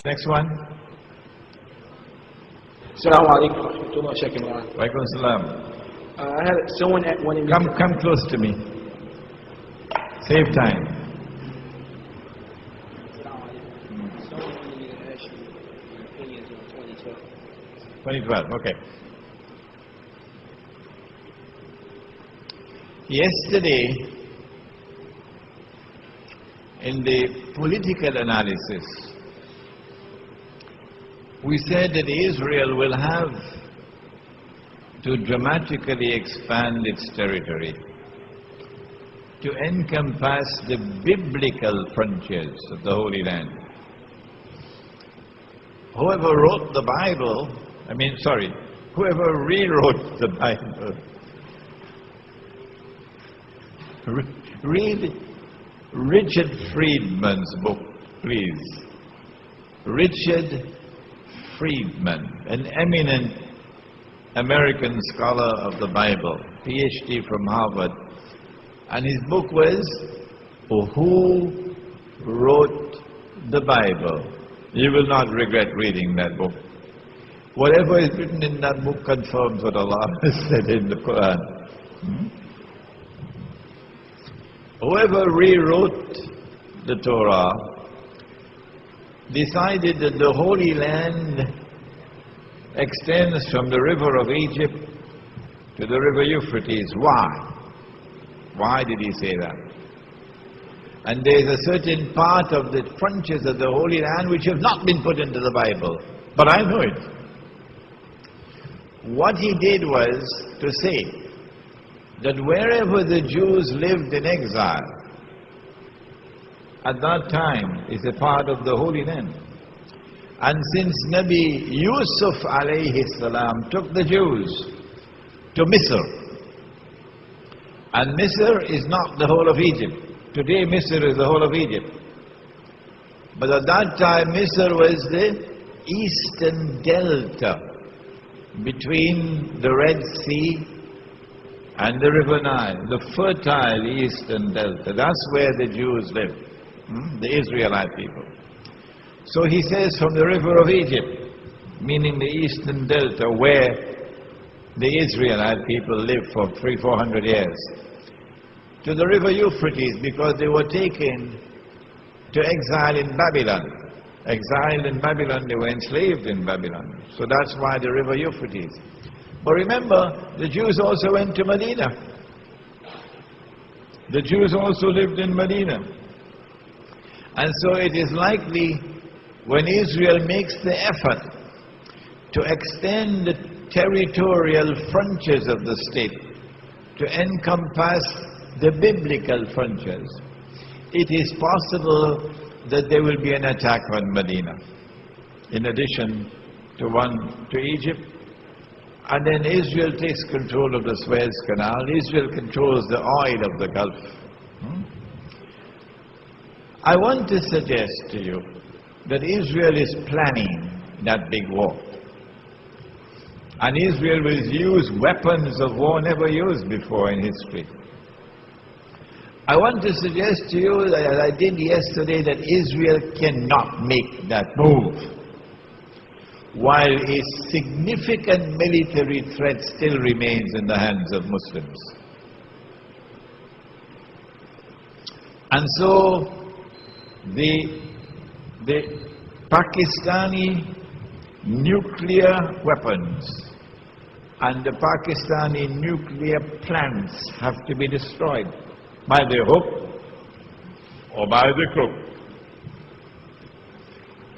Next one. Assalamu alaikum wa rahmatullahi wa barakatuh. Wa alaikum salam. I had someone that wanted me Come close to me. Save time. Someone wanted me to ask you your opinions on 2012. 2012, okay. Yesterday, in the political analysis, we said that Israel will have to dramatically expand its territory to encompass the biblical frontiers of the Holy Land. Whoever wrote the Bible, whoever rewrote the Bible, read Richard Friedman's book, please. Richard Friedman, an eminent American scholar of the Bible, PhD from Harvard, and his book was Who Wrote the Bible? You will not regret reading that book. Whatever is written in that book confirms what Allah has said in the Quran. Whoever rewrote the Torah decided that the Holy Land extends from the river of Egypt to the river Euphrates. Why? Why did he say that? And there is a certain part of the frontiers of the Holy Land which have not been put into the Bible, but I know it. What he did was to say that wherever the Jews lived in exile, at that time is a part of the Holy Land. And since Nabi Yusuf alayhi salam took the Jews to Misr, and Misr is not the whole of Egypt. Today Misr is the whole of Egypt. But at that time Misr was the eastern delta between the Red Sea and the River Nile, the fertile eastern delta. That's where the Jews lived, the Israelite people. So he says from the river of Egypt, meaning the eastern delta where the Israelite people lived for 300-400 years, to the river Euphrates, because they were taken to exile in Babylon. Exiled in Babylon, they were enslaved in Babylon. So that's why the river Euphrates. But remember, the Jews also went to Medina. The Jews also lived in Medina. And so it is likely when Israel makes the effort to extend the territorial frontiers of the state to encompass the biblical frontiers, it is possible that there will be an attack on Medina, in addition to one to Egypt. And then Israel takes control of the Suez Canal. Israel controls the oil of the Gulf. I want to suggest to you that Israel is planning that big war. And Israel will use weapons of war never used before in history. I want to suggest to you, as I did yesterday, that Israel cannot make that move while a significant military threat still remains in the hands of Muslims. And so the Pakistani nuclear weapons and the Pakistani nuclear plants have to be destroyed by the hook or by the crook.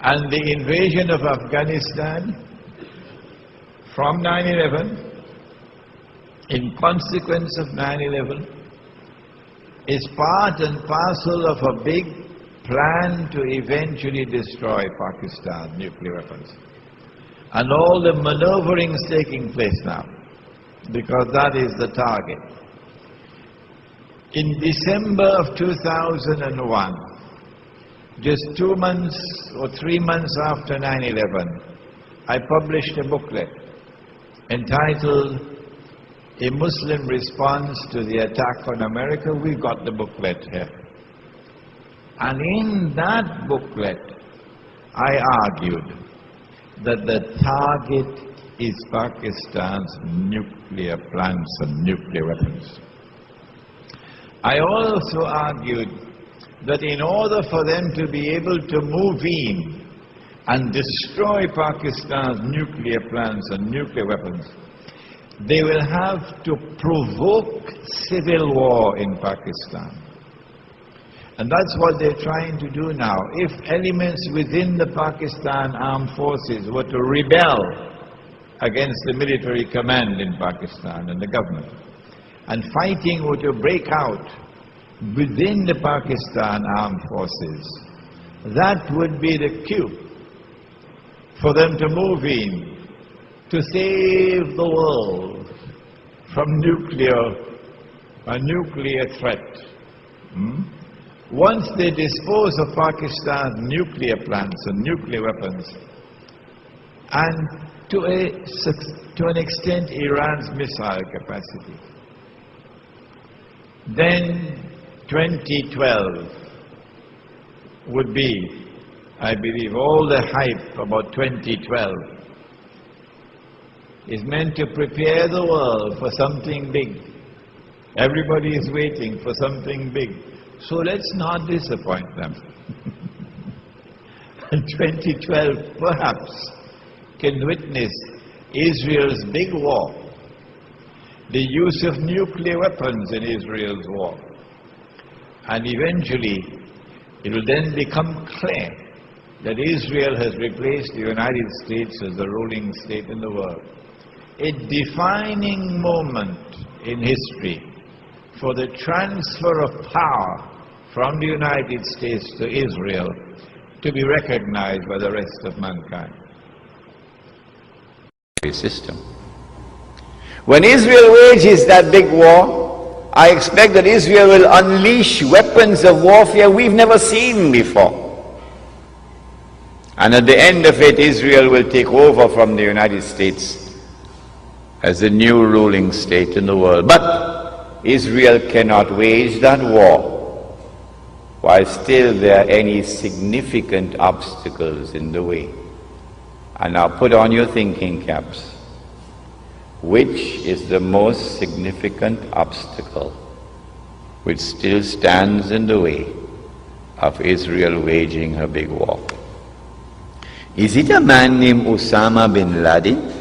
And the invasion of Afghanistan from 9/11, in consequence of 9/11, is part and parcel of a big plan to eventually destroy Pakistan nuclear weapons. And all the maneuverings taking place now, because that is the target. In December of 2001, just 2 months or 3 months after 9/11, I published a booklet entitled A Muslim Response to the Attack on America. We've got the booklet here. And in that booklet, I argued that the target is Pakistan's nuclear plants and nuclear weapons. I also argued that in order for them to be able to move in and destroy Pakistan's nuclear plants and nuclear weapons, they will have to provoke civil war in Pakistan. And that's what they're trying to do now. If elements within the Pakistan armed forces were to rebel against the military command in Pakistan and the government, and fighting were to break out within the Pakistan armed forces, that would be the cue for them to move in to save the world from a nuclear threat. Once they dispose of Pakistan's nuclear plants and nuclear weapons, and to an extent Iran's missile capacity, then 2012 would be, I believe, all the hype about 2012 is meant to prepare the world for something big. Everybody is waiting for something big. So let's not disappoint them. And 2012 perhaps can witness Israel's big war, the use of nuclear weapons in Israel's war. And eventually it will then become clear that Israel has replaced the United States as the ruling state in the world. A defining moment in history for the transfer of power from the United States to Israel to be recognized by the rest of mankind. System. When Israel wages that big war, I expect that Israel will unleash weapons of warfare we've never seen before. And at the end of it, Israel will take over from the United States as the new ruling state in the world. But Israel cannot wage that war while still there are any significant obstacles in the way. And now put on your thinking caps. Which is the most significant obstacle which still stands in the way of Israel waging her big war? Is it a man named Osama bin Laden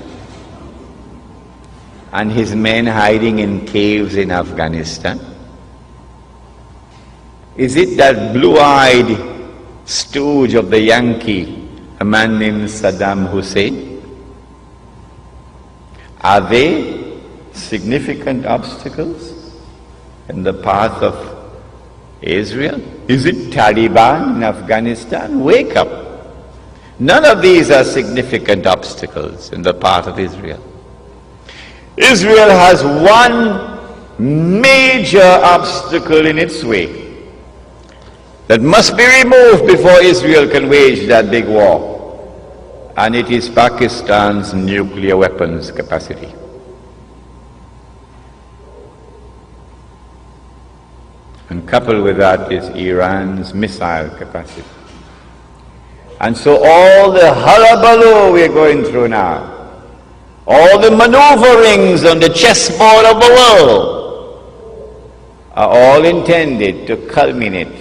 and his men hiding in caves in Afghanistan? Is it that blue-eyed stooge of the Yankee, a man named Saddam Hussein? Are they significant obstacles in the path of Israel? Is it Taliban in Afghanistan? Wake up. None of these are significant obstacles in the path of Israel. Israel has one major obstacle in its way that must be removed before Israel can wage that big war. And it is Pakistan's nuclear weapons capacity. And coupled with that is Iran's missile capacity. And so all the hullabaloo we're going through now, all the maneuverings on the chessboard of the world, are all intended to culminate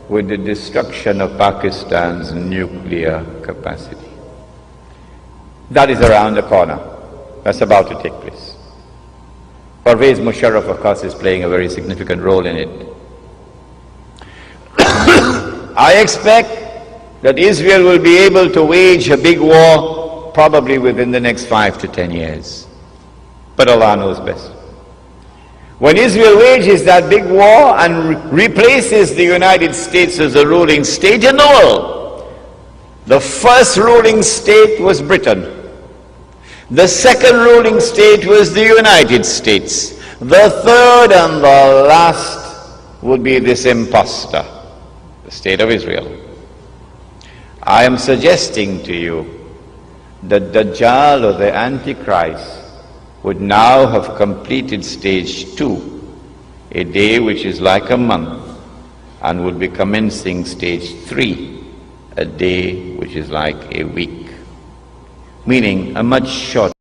with the destruction of Pakistan's nuclear capacity. That is around the corner. That's about to take place. Pervez Musharraf, of course, is playing a very significant role in it. I expect that Israel will be able to wage a big war probably within the next 5 to 10 years. But Allah knows best. When Israel wages that big war and replaces the United States as the ruling state in the world, the first ruling state was Britain. The second ruling state was the United States. The third and the last would be this imposter, the state of Israel. I am suggesting to you that Dajjal, or the Antichrist, would now have completed stage 2, a day which is like a month, and will be commencing stage 3, a day which is like a week, meaning a much shorter